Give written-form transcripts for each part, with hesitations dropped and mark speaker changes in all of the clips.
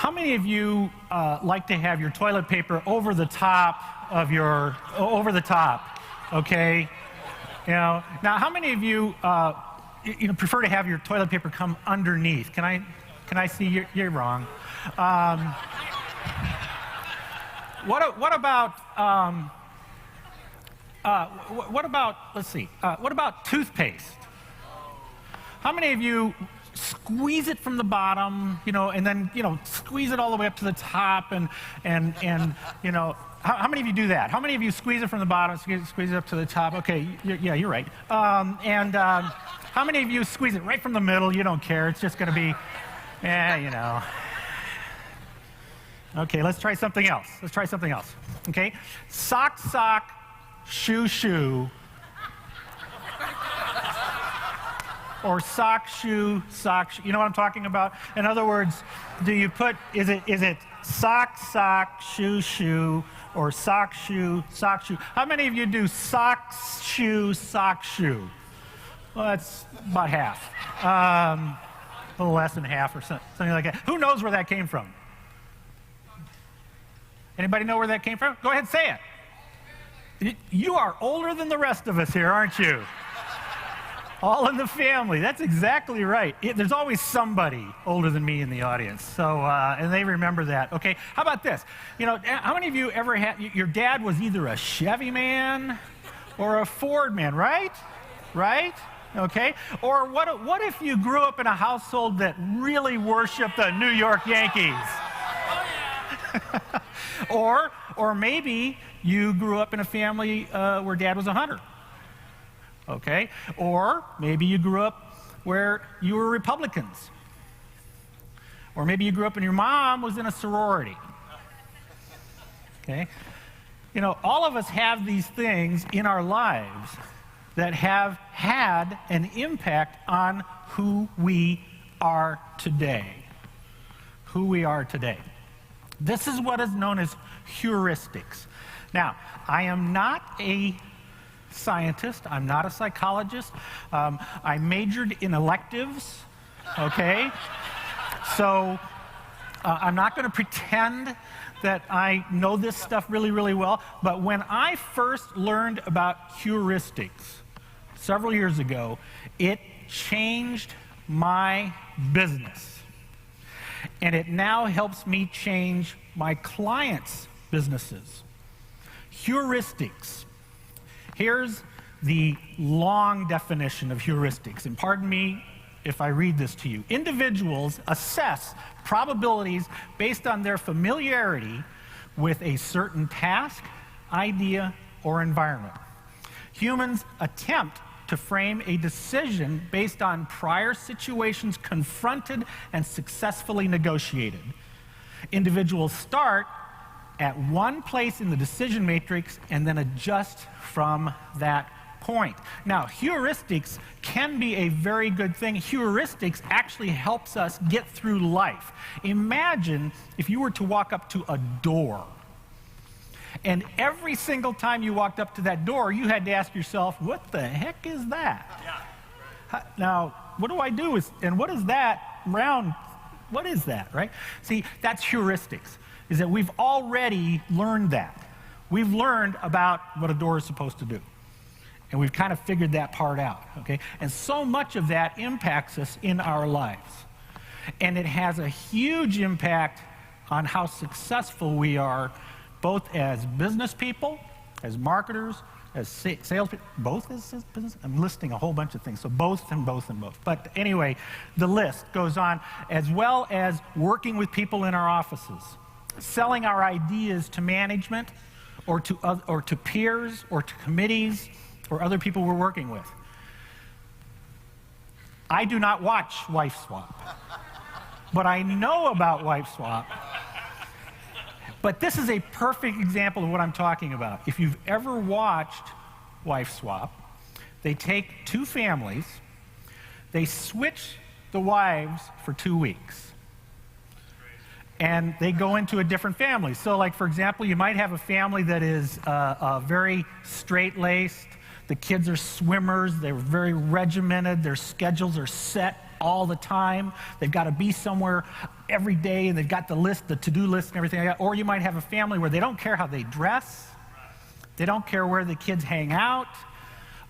Speaker 1: How many of you like to have your toilet paper over the top of your, okay? Now how many of you, prefer to have your toilet paper come underneath? Can I see you're wrong? What about toothpaste? How many of you squeeze it from the bottom, and then, squeeze it all the way up to the top, and how many of you do that? How many of you squeeze it from the bottom, squeeze it up to the top? Okay, you're right. How many of you squeeze it right from the middle? You don't care. It's just going to be, Okay, let's try something else. Okay, sock, shoe, shoe. Or sock, shoe. You know what I'm talking about? In other words, is it sock, shoe, shoe, or sock, shoe? How many of you do sock, shoe? Well, that's about half. A little less than half or something like that. Who knows where that came from? Anybody know where that came from? Go ahead and say it. You are older than the rest of us here, aren't you? All in the family. That's exactly right. There's always somebody older than me in the audience. So, and they remember that. Okay, how about this? How many of you ever had, your dad was either a Chevy man or a Ford man, right? Right? Okay. Or what if you grew up in a household that really worshiped the New York Yankees? Or maybe you grew up in a family where dad was a hunter. Okay? Or maybe you grew up where you were Republicans. Or maybe you grew up and your mom was in a sorority. Okay? All of us have these things in our lives that have had an impact on who we are today. This is what is known as heuristics. Now, I am not a scientist. I'm not a psychologist. I majored in electives, okay? So I'm not going to pretend that I know this stuff really, really well. But when I first learned about heuristics several years ago, it changed my business. And it now helps me change my clients' businesses. Heuristics. Here's the long definition of heuristics, and pardon me if I read this to you. Individuals assess probabilities based on their familiarity with a certain task, idea, or environment. Humans attempt to frame a decision based on prior situations confronted and successfully negotiated. Individuals start at one place in the decision matrix and then adjust from that point. Now, heuristics can be a very good thing. Heuristics actually helps us get through life. Imagine if you were to walk up to a door, and every single time you walked up to that door, you had to ask yourself, what the heck is that? Yeah. Now, what do I do? And what is that round? What is that, right? See, that's heuristics, is that we've already learned that. We've learned about what a door is supposed to do. And we've kind of figured that part out, okay? And so much of that impacts us in our lives. And it has a huge impact on how successful we are, both as business people, as marketers, as sales people, both as business. I'm listing a whole bunch of things, so both and both and both. But anyway, the list goes on, as well as working with people in our offices, selling our ideas to management or to peers or to committees or other people we're working with. I do not watch WifeSwap, but I know about WifeSwap. But this is a perfect example of what I'm talking about. If you've ever watched WifeSwap, they take two families, they switch the wives for 2 weeks, and they go into a different family. So like, for example, you might have a family that is very straight-laced. The kids are swimmers. They're very regimented. Their schedules are set all the time. They've got to be somewhere every day and they've got the list, the to-do list and everything like that. Or you might have a family where they don't care how they dress, they don't care where the kids hang out,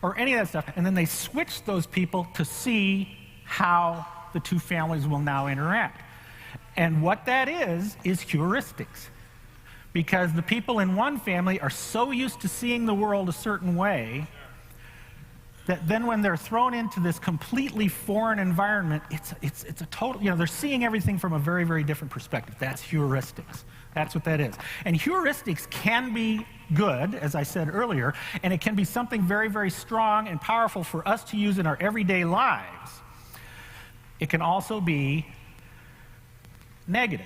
Speaker 1: or any of that stuff. And then they switch those people to see how the two families will now interact. And what that is heuristics. Because the people in one family are so used to seeing the world a certain way that then when they're thrown into this completely foreign environment, it's a total, they're seeing everything from a very, very different perspective. That's heuristics. That's what that is. And heuristics can be good, as I said earlier, and it can be something very, very strong and powerful for us to use in our everyday lives. It can also be negative.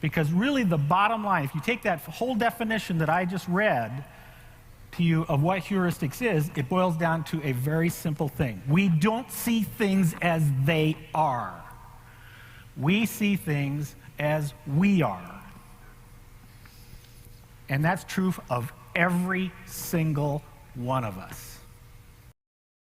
Speaker 1: Because really the bottom line, if you take that whole definition that I just read to you of what heuristics is, it boils down to a very simple thing. We don't see things as they are. We see things as we are. And that's true of every single one of us.